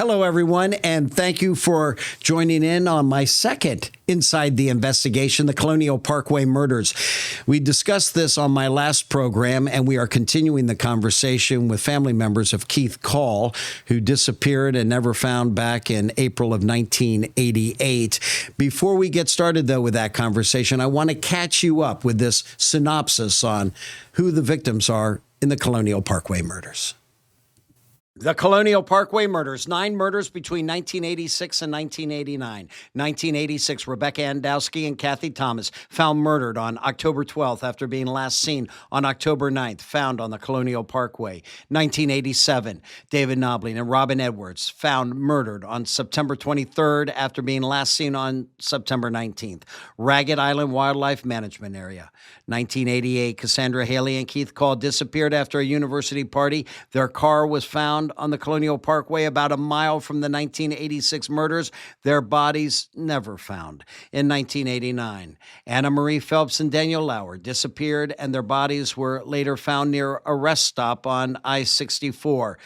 Hello, everyone, and thank you for joining in on my second Inside the Investigation, the Colonial Parkway murders. We discussed this on my last program, and we are continuing the conversation with family members of Keith Call, who disappeared and never found back in April of 1988. Before we get started, though, with that conversation, I want to catch you up with this synopsis on who the victims are in the Colonial Parkway murders. The Colonial Parkway murders, 9 murders between 1986 and 1989. 1986, Rebecca Andowski and Kathy Thomas found murdered on October 12th after being last seen on October 9th, found on the Colonial Parkway. 1987, David Knobling and Robin Edwards found murdered on September 23rd after being last seen on September 19th. Ragged Island Wildlife Management Area. 1988, Cassandra Hailey and Keith Call disappeared after a university party. Their car was found on the Colonial Parkway about a mile from the 1986 murders. Their bodies never found. In 1989, Anna Marie Phelps and Daniel Lauer disappeared, and their bodies were later found near a rest stop on I-64.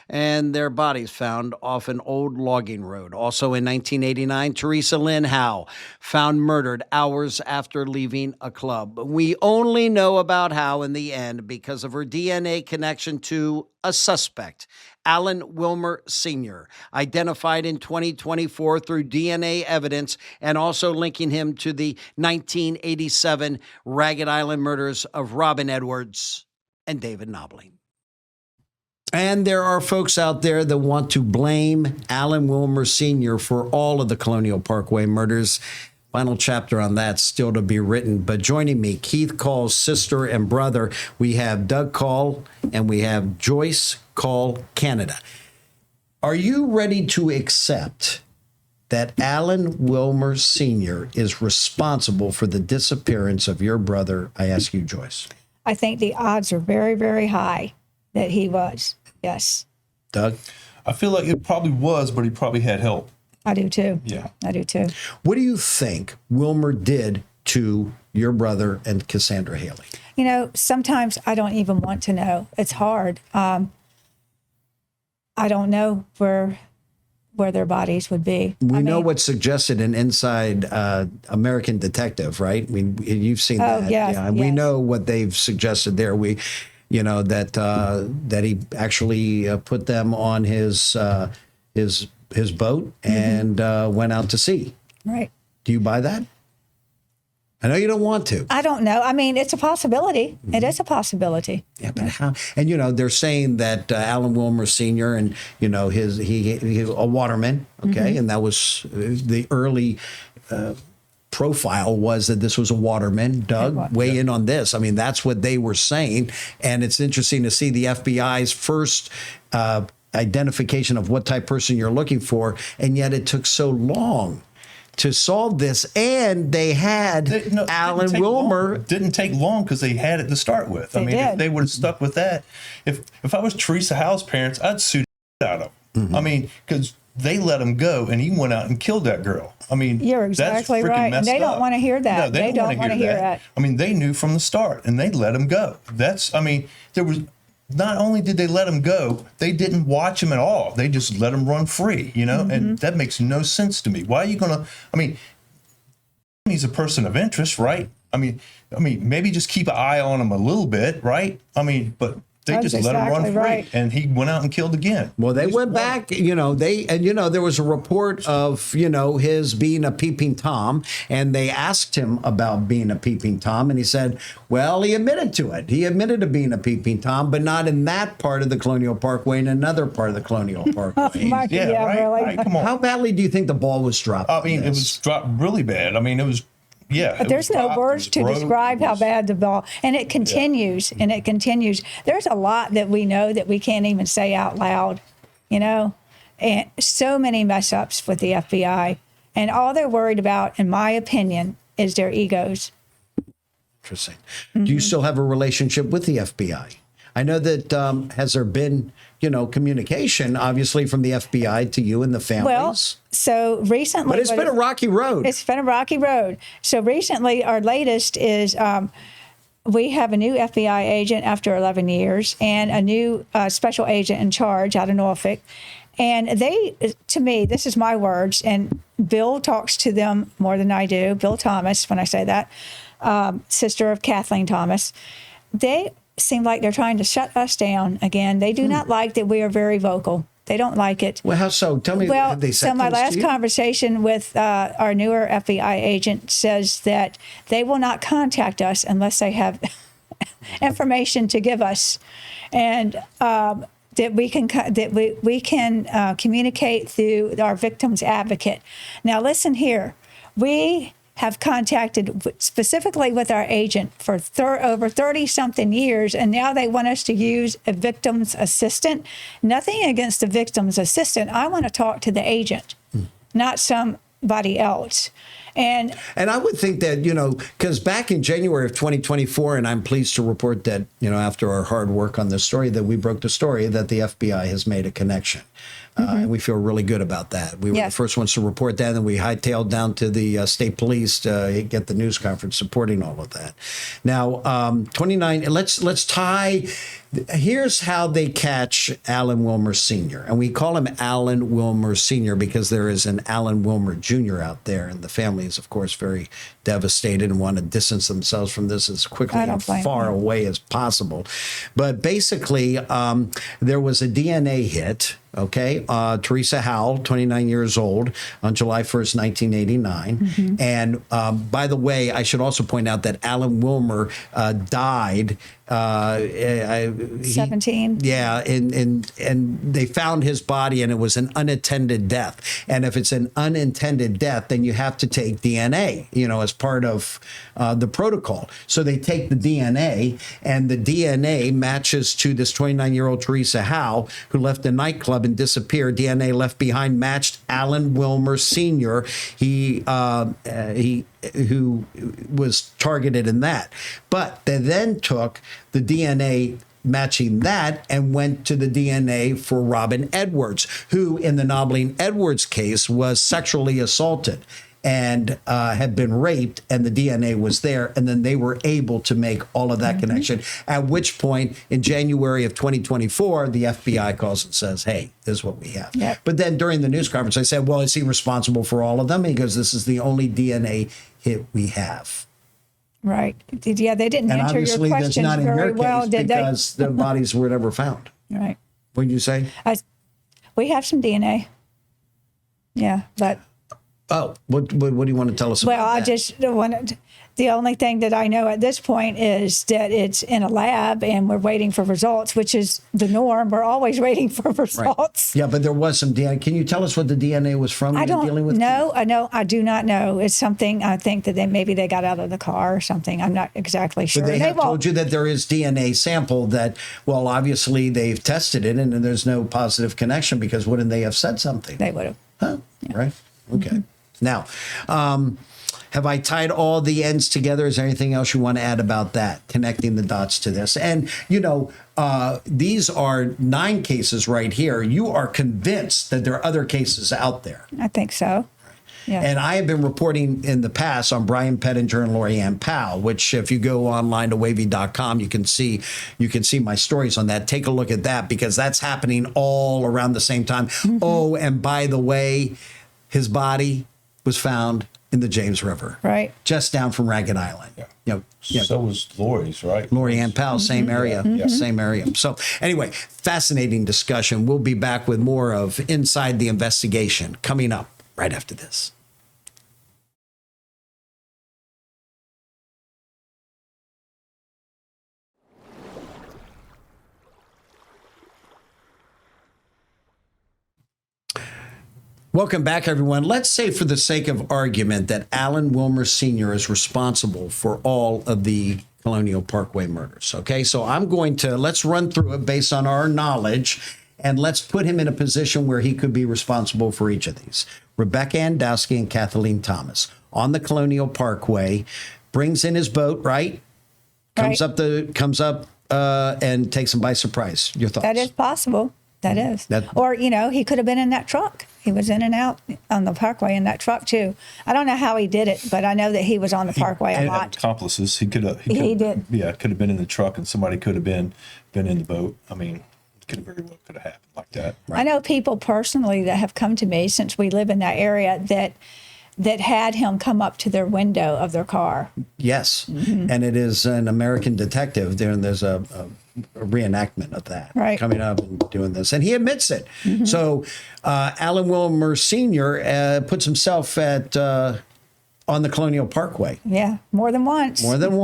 And their bodies found off an old logging road. Also in 1989, Teresa Lynn Howe found murdered hours after leaving a club. We only know about Howe in the end because of her DNA connection to a suspect, Alan Wilmer Sr., identified in 2024 through DNA evidence and also linking him to the 1987 Ragged Island murders of Robin Edwards and David Knobling. And there are folks out there that want to blame Alan Wilmer Sr. for all of the Colonial Parkway murders. Final chapter on that still to be written. But joining me, Keith Call's sister and brother, we have Doug Call and we have Joyce Call-Canada. Are you ready to accept that Alan Wilmer Sr. is responsible for the disappearance of your brother? I ask you, Joyce. I think the odds are very, very high that he was. Yes. Doug? I feel like it probably was, but he probably had help. I do too. Yeah. I do too. What do you think Wilmer did to your brother and Cassandra Hailey? You know, sometimes I don't even want to know. It's hard. I don't know where their bodies would be. We know what's suggested in Inside American Detective, right? I mean, you've seen that. Yes, yeah, and we know what they've suggested there. That he actually put them on his boat and went out to sea. Right. Do you buy that? I know you don't want to. I don't know. I mean, it's a possibility. It is a possibility. Yeah, but how? And they're saying that Alan Wilmer Sr. and he a waterman, okay, and that was the early profile was that this was a waterman. Doug, weigh in on this. I mean, that's what they were saying, and it's interesting to see the FBI's first identification of what type of person you're looking for, and yet it took so long to solve this, and they had Alan Wilmer. Didn't take long because they had it to start with. If they would have stuck with that, if I was Teresa Howe's parents, I'd sue the out of them. I mean, because they let him go, and he went out and killed that girl. I mean, you're exactly right. And they don't want to hear that. No, they don't want to hear that. I mean, they knew from the start, and they let him go. There was. Not only did they let him go, they didn't watch him at all. They just let him run free, and that makes no sense to me. Why are you going to, he's a person of interest, right? I mean, maybe just keep an eye on him a little bit, right? But they just let him run free, and he went out and killed again. Well, they went back, there was a report of, his being a peeping Tom, and they asked him about being a peeping Tom, and he said, well, he admitted to it. He admitted to being a peeping Tom, but not in that part of the Colonial Parkway, in another part of the Colonial Parkway. Right, come on. How badly do you think the ball was dropped? It was dropped really bad. It was. Yeah, but there's no words to describe how bad the ball, and it continues, and it continues. There's a lot that we know that we can't even say out loud, and so many mess ups with the FBI, and all they're worried about, in my opinion, is their egos. Interesting. Do you still have a relationship with the FBI? I know that has there been, communication, obviously, from the FBI to you and the families? Well, so recently... But it's been a rocky road. It's been a rocky road. So recently, our latest is we have a new FBI agent after 11 years and a new special agent in charge out of Norfolk. And they, to me, this is my words, and Bill talks to them more than I do. Bill Thomas, when I say that, sister of Kathleen Thomas, they seem like they're trying to shut us down again. They do not like that we are very vocal. They don't like it. Well, how so? Tell me. Well, have they said so my things to last you? conversation with our newer FBI agent says that they will not contact us unless they have information to give us, and that we can communicate through our victim's advocate. Now, listen here. We have contacted specifically with our agent for over 30-something years, and now they want us to use a victim's assistant. Nothing against the victim's assistant. I want to talk to the agent, not somebody else. And I would think that, because back in January of 2024, and I'm pleased to report that, after our hard work on this story, that we broke the story that the FBI has made a connection. And we feel really good about that. We were the first ones to report that, and we hightailed down to the state police to get the news conference supporting all of that. Now, 29, let's tie. Here's how they catch Alan Wilmer Sr. And we call him Alan Wilmer Sr. because there is an Alan Wilmer Jr. out there, and the family is, of course, very devastated and want to distance themselves from this as quickly and far away as possible. But basically, there was a DNA hit. Okay, Teresa Howell, 29 years old, on July 1st, 1989. And by the way, I should also point out that Alan Wilmer died. 17. Yeah, and they found his body, and it was an unattended death. And if it's an unattended death, then you have to take DNA, as part of the protocol. So they take the DNA, and the DNA matches to this 29-year-old Teresa Howell, who left the nightclub and disappeared. DNA left behind matched Alan Wilmer Sr. Who was targeted in that. But they then took the DNA matching that and went to the DNA for Robin Edwards, who in the Nobbling Edwards case was sexually assaulted and had been raped, and the DNA was there, and then they were able to make all of that connection, at which point in January of 2024, the FBI calls and says, hey, this is what we have. Yep. But then during the news conference, I said, well, is he responsible for all of them? He goes, this is the only DNA hit we have. Right. Yeah, they didn't And answer your obviously that's questions not in very your well, case did because the bodies were never found. Right. What did you say? We have some DNA. Yeah, but Oh, what do you want to tell us about well, I that? just wanted. The only thing that I know at this point is that it's in a lab and we're waiting for results, which is the norm. We're always waiting for results. Yeah, but there was some DNA. Can you tell us what the DNA was from? I don't dealing with? know. I do not know. It's something I think that maybe they got out of the car or something. I'm not exactly sure. But they have told you that there is DNA sample that, well, obviously they've tested it and there's no positive connection, because wouldn't they have said something? They would have. Huh? Yeah. Right. Okay. Now, have I tied all the ends together? Is there anything else you want to add about that, connecting the dots to this? And, these are 9 cases right here. You are convinced that there are other cases out there. I think so. Yeah. And I have been reporting in the past on Brian Pettinger and Lori Ann Powell, which if you go online to wavy.com, you can see my stories on that. Take a look at that, because that's happening all around the same time. Oh, and by the way, his body was found in the James River, right, just down from Ragged Island. Yeah. So was Lori's, right? Lori Ann Powell, same area, same area. So anyway, fascinating discussion. We'll be back with more of Inside the Investigation coming up right after this. Welcome back, everyone. Let's say, for the sake of argument, that Alan Wilmer Sr. is responsible for all of the Colonial Parkway murders. Okay, so let's run through it based on our knowledge, and let's put him in a position where he could be responsible for each of these. Rebecca Andowski and Kathleen Thomas on the Colonial Parkway, brings in his boat, right? Comes up and takes him by surprise. Your thoughts? That is possible. That is. Or, he could have been in that truck. He was in and out on the Parkway in that truck, too. I don't know how he did it, but I know that he was on the Parkway a lot. Accomplices. He did. Yeah, could have been in the truck, and somebody could have been in the boat. I mean, could very well could have happened like that. I know people personally that have come to me since we live in that area that had him come up to their window of their car. Yes, and it is an American detective. There's a reenactment of that coming up and doing this, and he admits it. So Alan Wilmer Sr. Puts himself at on the Colonial Parkway. Yeah, more than once. More than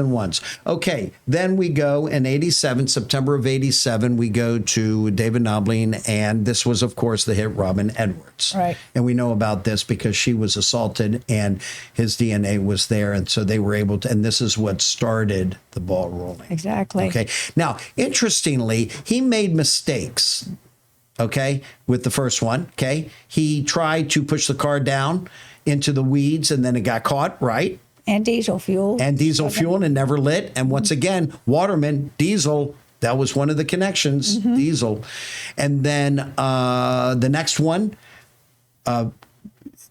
once. Okay, then we go in 87, September of 87, we go to David Knobling, and this was, of course, the hit Robin Edwards. Right. And we know about this because she was assaulted and his DNA was there, and so they were able to, and this is what started the ball rolling. Exactly. Okay. Now, interestingly, he made mistakes, okay, with the first one, okay? He tried to push the car down into the weeds, and then it got caught, right? And diesel fuel. And never lit. And once again, Waterman, diesel, that was one of the connections, diesel. And then the next one,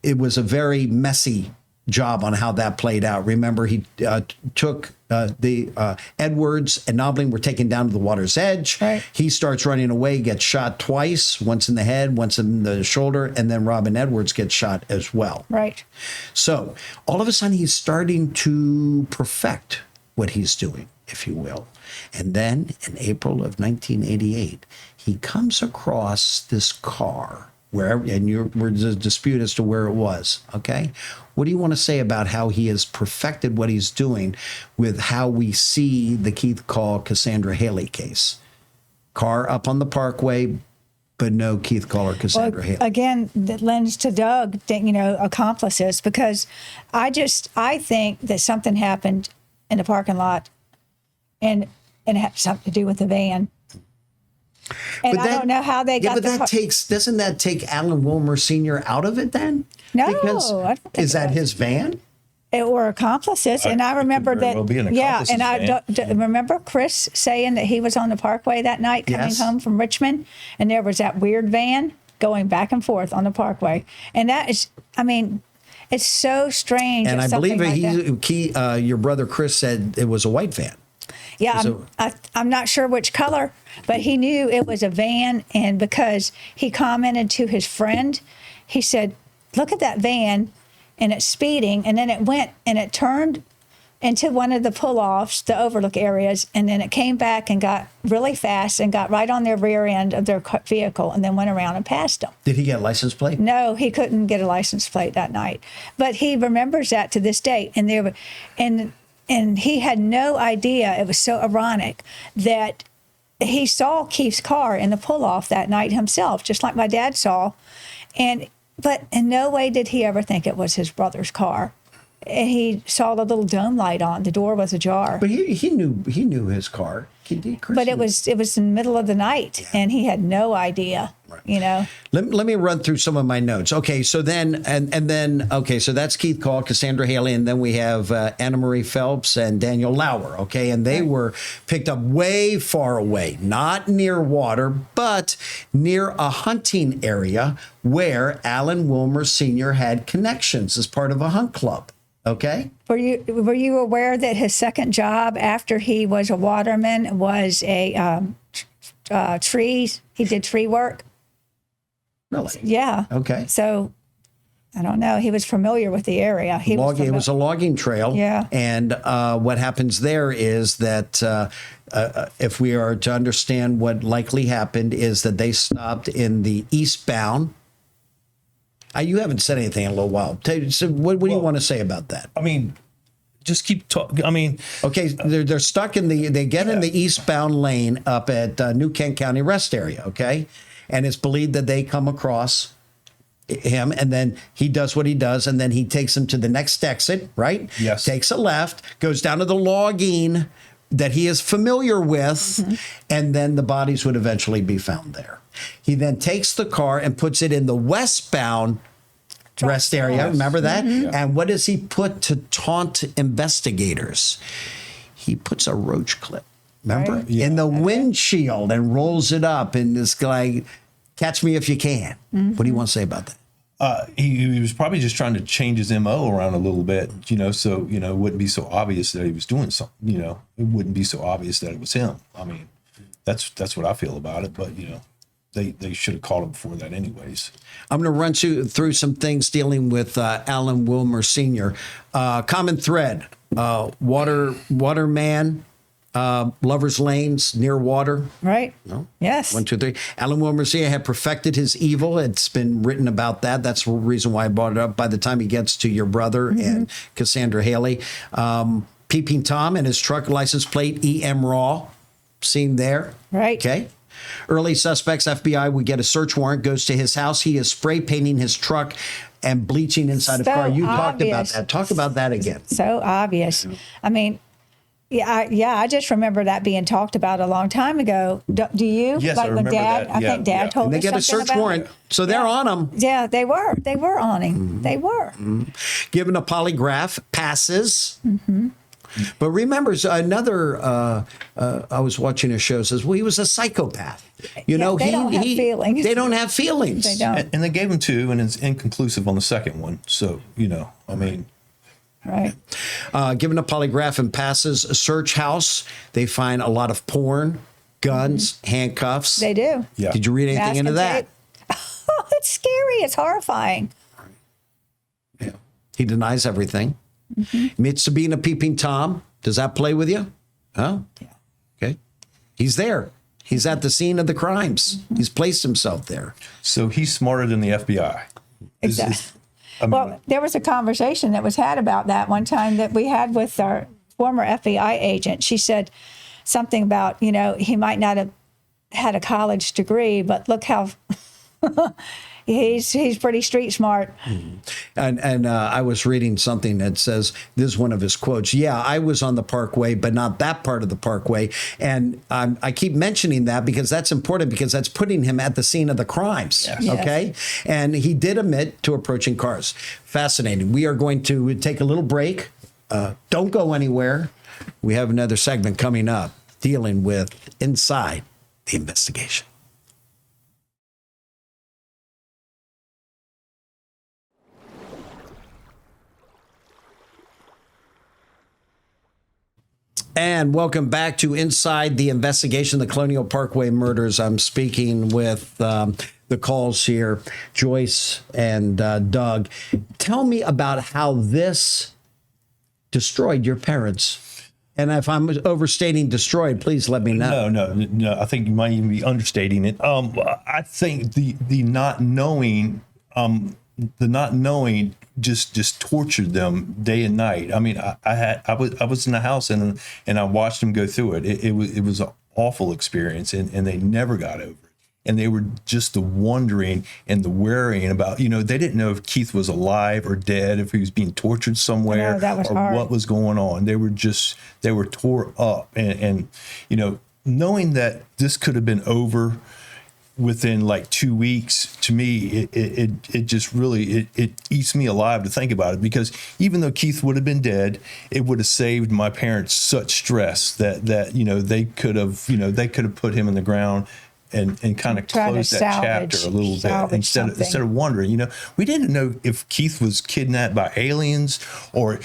it was a very messy job on how that played out. Remember, he took Edwards and Knobling were taken down to the water's edge. Right. He starts running away, gets shot twice, once in the head, once in the shoulder, and then Robin Edwards gets shot as well. Right. So all of a sudden, he's starting to perfect what he's doing, if you will. And then in April of 1988, he comes across this car wherever, and there's a dispute as to where it was. Okay. What do you want to say about how he has perfected what he's doing with how we see the Keith Call Cassandra Hailey case? Car up on the Parkway, but no Keith Call or Cassandra Hailey. Again, that lends to Doug, accomplices, because I think that something happened in the parking lot and it had something to do with the van. And I don't know how they got but doesn't that take Alan Wilmer Sr. out of it then? No, because I don't think is that his van? It were accomplices, and I remember very that. well be an Yeah, accomplice's and I remember Chris saying that he was on the Parkway that night coming home from Richmond, and there was that weird van going back and forth on the Parkway, and that is, I mean, it's so strange. And I believe like your brother Chris said it was a white van. Yeah, I'm not sure which color, but he knew it was a van, and because he commented to his friend, he said, "Look at that van." And it's speeding, and then it went and it turned into one of the pull-offs, the overlook areas, and then it came back and got really fast and got right on their rear end of their vehicle and then went around and passed them. Did he get a license plate? No, he couldn't get a license plate that night. But he remembers that to this day. And he had no idea, it was so ironic, that he saw Keith's car in the pull-off that night himself, just like my dad saw. But in no way did he ever think it was his brother's car. And he saw the little dome light on. The door was ajar. But he knew his car. But it was in the middle of the night, and he had no idea. Right. You know. Let me run through some of my notes. Okay, so then so that's Keith Call, Cassandra Hailey, and then we have Anna Marie Phelps and Daniel Lauer. Okay, and they were picked up way far away, not near water, but near a hunting area where Alan Wilmer Sr. had connections as part of a hunt club. Okay. Were you aware that his second job after he was a waterman was a trees? He did tree work. Really? Yeah. Okay. So I don't know. He was familiar with the area. It was a logging trail. Yeah. And what happens there is that if we are to understand what likely happened is that they stopped in the eastbound. You haven't said anything in a little while. So what do you want to say about that? I mean, just keep talking. I mean, okay, they're stuck in they get in the eastbound lane up at New Kent County Rest Area. Okay, and it's believed that they come across him, and then he does what he does, and then he takes them to the next exit. Right? Yes. Takes a left, goes down to the logging that he is familiar with, and then the bodies would eventually be found there. He then takes the car and puts it in the westbound rest area. Yes. Remember that? Mm-hmm. And what does he put to taunt investigators? He puts a roach clip, remember? Right. Yeah. In the windshield and rolls it up. And this guy, catch me if you can. Mm-hmm. What do you want to say about that? He was probably just trying to change his MO around a little bit, so, it wouldn't be so obvious that he was doing something, it wouldn't be so obvious that it was him. I mean, that's what I feel about it. But they should have caught him before that, anyways. I'm going to run through some things dealing with Alan Wilmer Sr. Common thread: waterman, lovers' lanes near water. Right. No. Yes. 1, 2, 3. Alan Wilmer Sr. had perfected his evil. It's been written about that. That's the reason why I brought it up. By the time he gets to your brother and Cassandra Hailey, Peeping Tom and his truck license plate EM Raw, seen there. Right. Okay. Early suspects, FBI, we get a search warrant, goes to his house. He is spray painting his truck and bleaching inside a So car. You talked about obvious. that. Talk about that again. So obvious. I mean, I just remember that being talked about a long time ago. Do you? Yes, I when remember Dad, that. I Yeah, think Dad yeah. told And they us get a something search about warrant. it. So they're on him. Yeah, they were. They were on him. They were. Given a polygraph, passes. But remember, another, I was watching a show, says, well, he was a psychopath. They don't have feelings. They don't have feelings. They don't. And they gave him 2, and it's inconclusive on the second one. So I mean. Right. Given a polygraph and passes a search house, they find a lot of porn, guns, handcuffs. They do. Yeah. Did you read anything Mask into and that? tape. Oh, it's scary. It's horrifying. Yeah. He denies everything. Admits to being a peeping Tom. Does that play with you? Huh? Yeah. Okay. He's there. He's at the scene of the crimes. He's placed himself there. So he's smarter than the FBI. Exactly. I mean, Well, there was a conversation that was had about that one time that we had with our former FBI agent. She said something about, he might not have had a college degree, but look how he's pretty street smart. And I was reading something that says, this is one of his quotes. Yeah, I was on the Parkway, but not that part of the Parkway. And I keep mentioning that because that's important, because that's putting him at the scene of the crimes. Yes. Okay. And he did admit to approaching cars. Fascinating. We are going to take a little break. Don't go anywhere. We have another segment coming up dealing with Inside the Investigation. And welcome back to Inside the Investigation, the Colonial Parkway murders. I'm speaking with the calls here, Joyce and Doug. Tell me about how this destroyed your parents. And if I'm overstating destroyed, please let me know. No. I think you might even be understating it. I think the not knowing, just tortured them day and night. I mean, I was in the house and I watched them go through it. It was an awful experience, and they never got over it. And they were just the wondering and the worrying about, they didn't know if Keith was alive or dead, if he was being tortured somewhere, No, that was or hard. what was going on. They were tore up, and knowing that this could have been over within like 2 weeks, to me, it just really, it eats me alive to think about it, because even though Keith would have been dead, it would have saved my parents such stress that they could have put him in the ground and kind of Try to closed that chapter a little bit, salvage instead of wondering. We didn't know if Keith was kidnapped by aliens or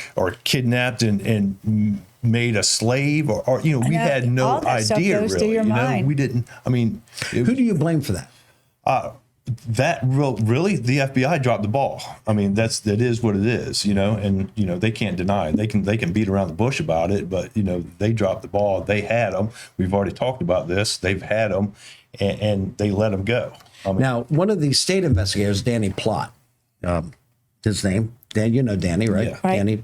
kidnapped and made a slave, or we had no all that stuff idea, goes really. through your mind. We didn't. I mean, Who do you blame for that? really, the FBI dropped the ball. I mean, that is what it is, and they can't deny it. They can beat around the bush about it, but they dropped the ball. They had them. We've already talked about this. They've had them, and they let them go. I mean, Now, one of the state investigators, Danny Plott, his name, Dan, you know Danny, right? Yeah. Right. Danny.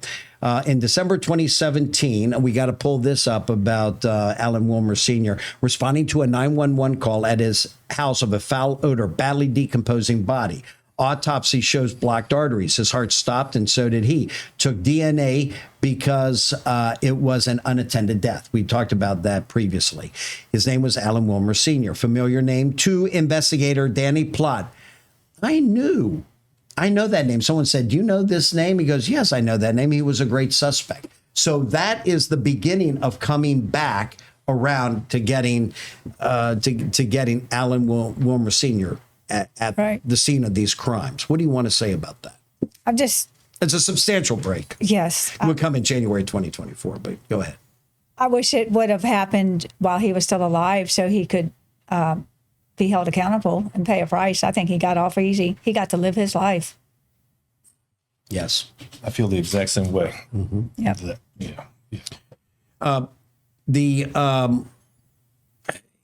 In December 2017, we got to pull this up about Alan Wilmer Sr. responding to a 911 call at his house of a foul odor, badly decomposing body. Autopsy shows blocked arteries. His heart stopped, and so did he. Took DNA because it was an unattended death. We talked about that previously. His name was Alan Wilmer Sr., familiar name to investigator Danny Plott. I know that name. Someone said, do you know this name? He goes, yes, I know that name. He was a great suspect. So that is the beginning of coming back around to getting getting Alan Wilmer Sr. at Right. the scene of these crimes. What do you want to say about that? It's a substantial break. Yes. It will come in January 2024, but go ahead. I wish it would have happened while he was still alive so he could be held accountable and pay a price. I think he got off easy. He got to live his life. Yes. I feel the exact same way. Yep.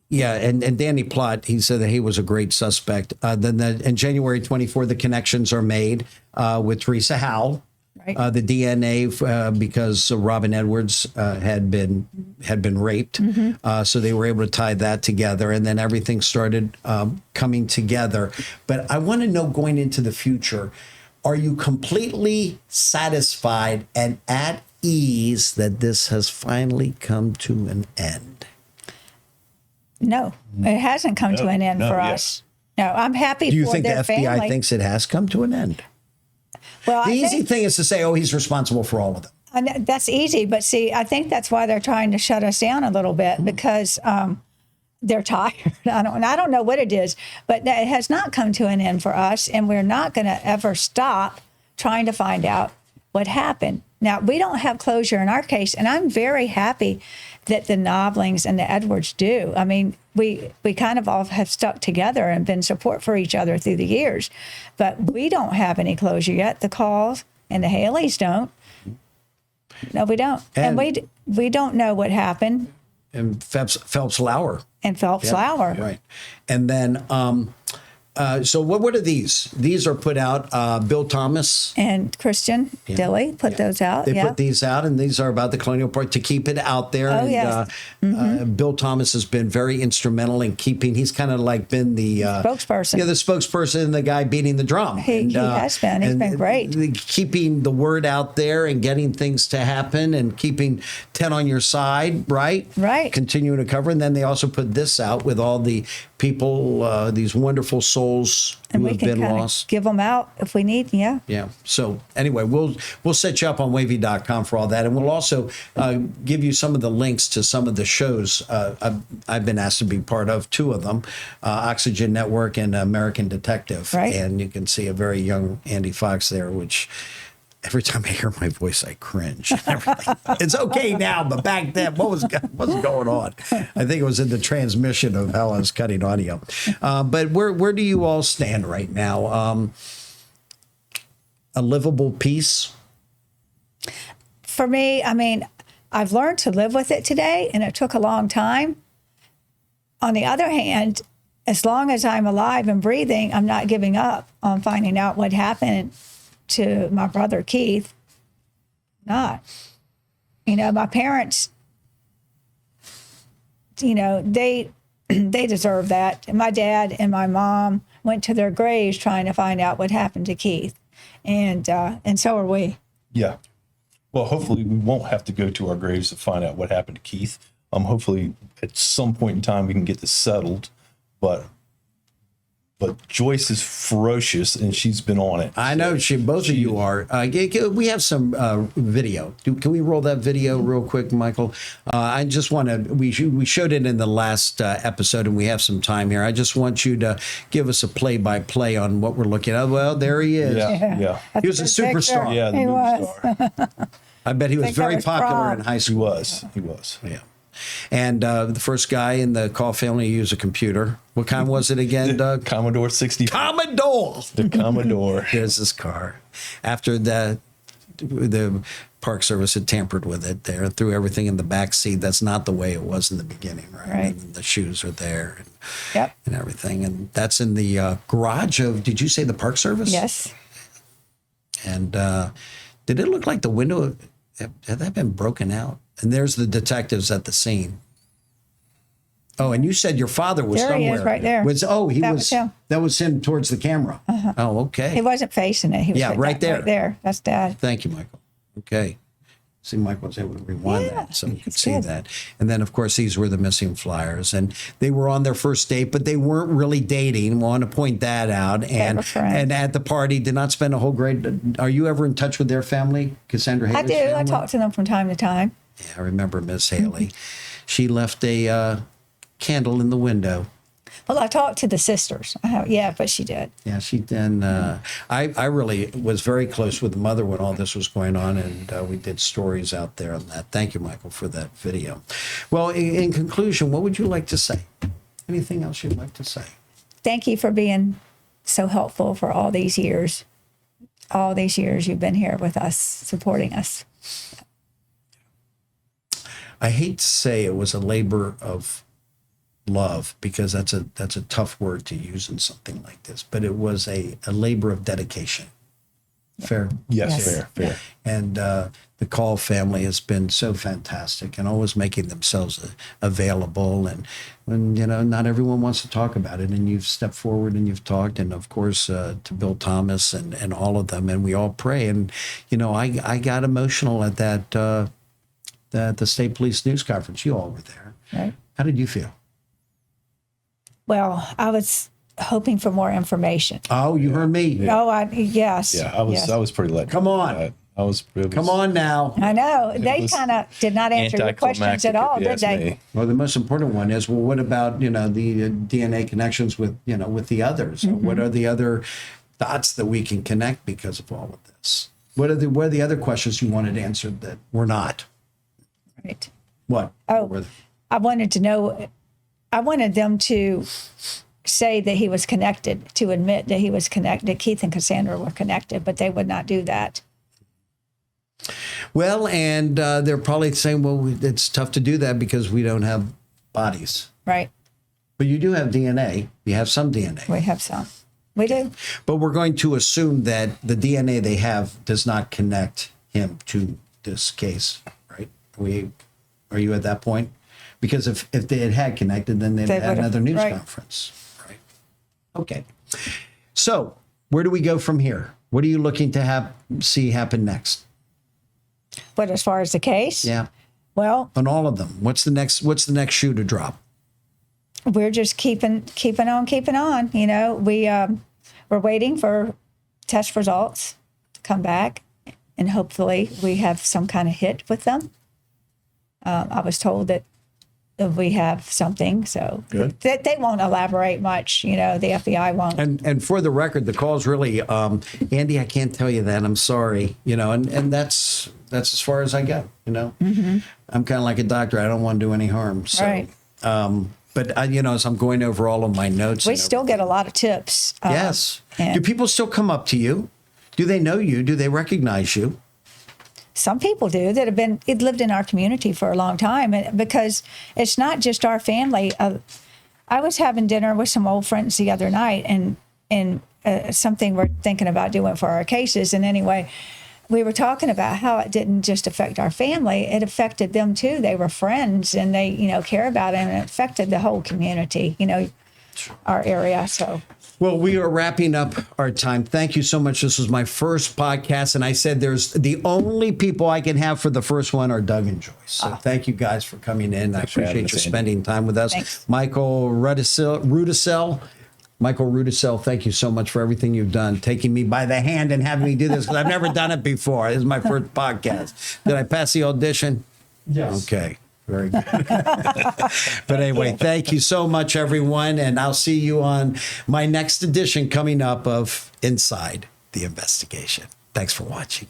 Yeah. And Danny Plott, he said that he was a great suspect. Then in January 24, the connections are made with Teresa Howell. Right. The DNA because Robin Edwards had been raped, so they were able to tie that together, and then everything started coming together. But I want to know, going into the future, are you completely satisfied and at ease that this has finally come to an end? No, it hasn't come to an end for us. No, I'm happy Do you for think the their FBI family. thinks it has come to an end? Well, The I easy think, thing is to say, oh, he's responsible for all of them. and that's easy, but see, I think that's why they're trying to shut us down a little bit because they're tired. I don't know what it is, but it has not come to an end for us, and we're not going to ever stop trying to find out what happened. Now, we don't have closure in our case, and I'm very happy that the Noblings and the Edwards do. I mean, we kind of all have stuck together and been support for each other through the years, but we don't have any closure yet. The Calls and the Haileys don't. No, we don't. And we don't know what happened. And Phelps Lauer. And Phelps Lauer. Right. And then, so what are these? These are put out, Bill Thomas. And Christian Dilly put those out. They put these out, and these are about the Colonial Park to keep it out there. Oh, and, yes. Bill Thomas has been very instrumental in keeping. He's kind of like been the spokesperson. Yeah, the spokesperson and the guy beating the drum. He has been. He's been great. Keeping the word out there and getting things to happen and keeping 10 on your side, right? Right. Continuing to cover. And then they also put this out with all the people, these wonderful souls And who we have can been kind lost. of give them out if we need. Yeah. Yeah. So anyway, we'll set you up on wavy.com for all that. And we'll also give you some of the links to some of the shows I've been asked to be part of, 2 of them, Oxygen Network and American Detective. Right. And you can see a very young Andy Fox there, which every time I hear my voice, I cringe. It's okay now, but back then, what was going on? I think it was in the transmission of how I was cutting audio. But where do you all stand right now? A livable peace? For me, I mean, I've learned to live with it today, and it took a long time. On the other hand, as long as I'm alive and breathing, I'm not giving up on finding out what happened to my brother Keith. Not. My parents, they deserve that. My dad and my mom went to their graves trying to find out what happened to Keith. And so are we. Yeah. Well, hopefully we won't have to go to our graves to find out what happened to Keith. Hopefully at some point in time we can get this settled, but Joyce is ferocious, and she's been on it. I know both of you are. We have some video. Can we roll that video real quick, Michael? I just want to. We showed it in the last episode, and we have some time here. I just want you to give us a play-by-play on what we're looking at. Well, there he is. Yeah. He was a superstar. Yeah, the He movie was. star. I bet he was think that very was popular prom. in high He school. was. Yeah. And the first guy in the Call family to use a computer. What kind was it again, Doug? Commodore 60. Commodore. The Commodore. There's this car. After the Park Service had tampered with it, there threw everything in the back seat. That's not the way it was in the beginning, right? Right. And the shoes are there, and, Yep. and everything. And that's in the garage of. Did you say the Park Service? Yes. And did it look like the window had that been broken out? And there's the detectives at the scene. Oh, and you said your father was There he somewhere. is, right there. That was him. That was him towards the camera. Oh, okay. He wasn't facing it. He was sitting right there. Right there. That's Dad. Thank you, Michael. Okay. See, Michael was able to rewind that, so you could it's see good. that. And then, of course, these were the missing flyers, and they were on their first date, but they weren't really dating. Want to point that out. And were friends. at the party, did not spend a whole great. Are you ever in touch with their family, Cassandra Hailey's I do. I family? talk to them from time to time. Yeah, I remember Miss Hailey. She left a candle in the window. Well, I talked to the sisters. Yeah, but she did. Yeah, she did. I really was very close with the mother when all this was going on, and we did stories out there on that. Thank you, Michael, for that video. Well, in conclusion, what would you like to say? Anything else you'd like to say? Thank you for being so helpful for all these years. All these years you've been here with us, supporting us. I hate to say it was a labor of love, because that's a tough word to use in something like this, but it was a labor of dedication. Fair? Yes. Fair. And the Call family has been so fantastic and always making themselves available. And when, not everyone wants to talk about it, and you've stepped forward and you've talked, and of course to Bill Thomas and all of them, and we all pray. And, I got emotional at the State Police News Conference. You all were there. Right. How did you feel? Well, I was hoping for more information. Oh, you heard me. Yeah. Yes. Yeah, I was pretty let. Come on. I was. Come on now. I know. They was kind of did not answer your questions at all, did they? Me. Well, the most important one is, well, what about, the DNA connections with, with the others? Mm-hmm. What are the other dots that we can connect because of all of this? What are the other questions you wanted answered that were not? Right. What? Oh, What were they? I wanted to know. I wanted them to say that he was connected, to admit that he was connected. Keith and Cassandra were connected, but they would not do that. Well, and they're probably saying, well, it's tough to do that because we don't have bodies. Right. But you do have DNA. You have some DNA. We have some. We do. But we're going to assume that the DNA they have does not connect him to this case, right? Are you at that point? Because if they had connected, then they'd had another news conference, right? Okay. So where do we go from here? What are you looking to see happen next? But as far as the case, Yeah. well, On all of them, what's the next shoe to drop? we're just keeping on. We're waiting for test results to come back, and hopefully we have some kind of hit with them. I was told that we have something, so Good. they won't elaborate much. The FBI won't. And for the record, the call's really, Andy, I can't tell you that. I'm sorry. And that's as far as I go. Mm-hmm. I'm kind of like a doctor. I don't want to do any harm. So, Right. But as I'm going over all of my notes, We still get a lot of tips. yes. and- Do people still come up to you? Do they know you? Do they recognize you? Some people do that have lived in our community for a long time, and because it's not just our family. I was having dinner with some old friends the other night, and something we're thinking about doing for our cases. And anyway, we were talking about how it didn't just affect our family; it affected them too. They were friends, and they care about it, and it affected the whole community. Our area. So. Well, we are wrapping up our time. Thank you so much. This was my first podcast, and I said there's the only people I can have for the first one are Doug and Joyce. So thank you guys for coming in. I for having appreciate us, you Andy. spending time with us. Thanks. Michael Rudisell, thank you so much for everything you've done, taking me by the hand and having me do this, because I've never done it before. This is my first podcast. Did I pass the audition? Yes. Okay. Very good. But anyway, thank you so much, everyone. And I'll see you on my next edition coming up of Inside the Investigation. Thanks for watching.